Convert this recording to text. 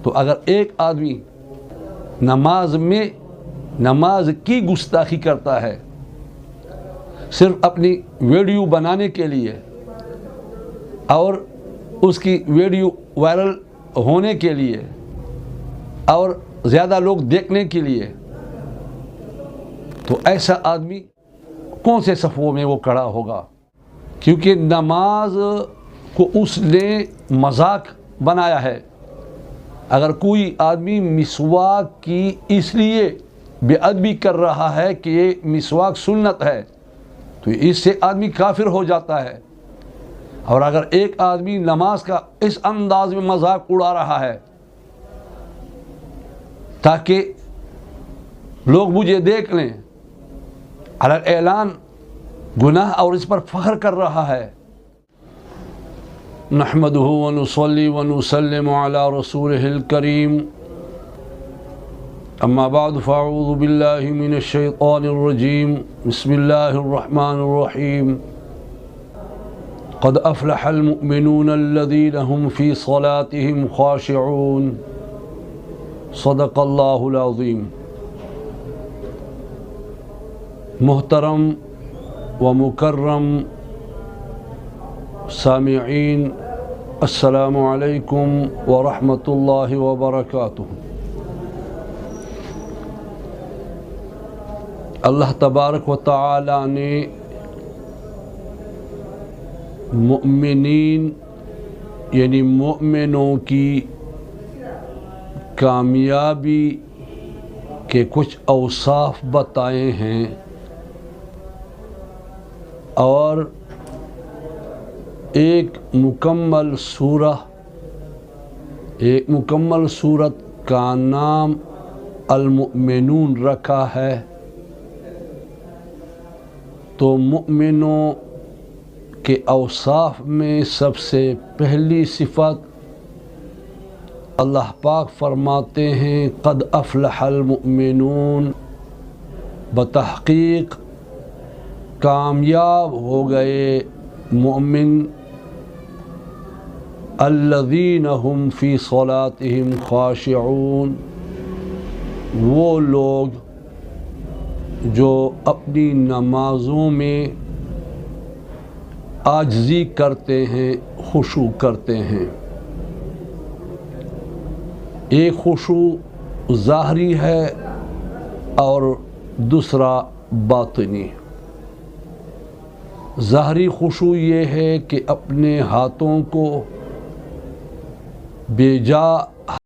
تو اگر ایک آدمی نماز کی گستاخی کرتا ہے صرف اپنی ویڈیو بنانے کے لیے اور اس کی ویڈیو وائرل ہونے کے لیے اور زیادہ لوگ دیکھنے کے لیے، تو ایسا آدمی کون سے صفوں میں وہ کھڑا ہوگا؟ کیونکہ نماز کو اس نے مذاق بنایا ہے۔ اگر کوئی آدمی مسواک کی اس لیے بے ادبی کر رہا ہے کہ یہ مسواک سنت ہے تو اس سے آدمی کافر ہو جاتا ہے، اور اگر ایک آدمی نماز کا اس انداز میں مذاق اڑا رہا ہے تاکہ لوگ مجھے دیکھ لیں، علی اعلان گناہ اور اس پر فخر کر رہا ہے۔ نحمدہ ونصلی ونسلم علی رسولہ الکریم، اما بعد فاعوذ باللہ من الشیطان الرجیم، بسم اللہ الرحمن الرحیم۔ قد افلح المؤمنون الذین هم فی صلاتهم خاشعون، صدق اللہ العظیم۔ محترم و مکرم سامعین، السلام علیکم ورحمۃ اللہ وبرکاتہ۔ اللہ تبارک و تعالی نے مؤمنین یعنی مومنوں کی کامیابی کے کچھ اوصاف بتائے ہیں، اور ایک مکمل سورت کا نام المؤمنون رکھا ہے۔ تو مؤمنوں کے اوصاف میں سب سے پہلی صفت اللہ پاک فرماتے ہیں قد افلح المؤمنون، بتحقیق کامیاب ہو گئے مومن، الذین هم فی صلاتهم خاشعون، وہ لوگ جو اپنی نمازوں میں عاجزی کرتے ہیں، خشوع کرتے ہیں۔ ایک خشوع ظاہری ہے اور دوسرا باطنی۔ ظاہری خشوع یہ ہے کہ اپنے ہاتھوں کو بے جا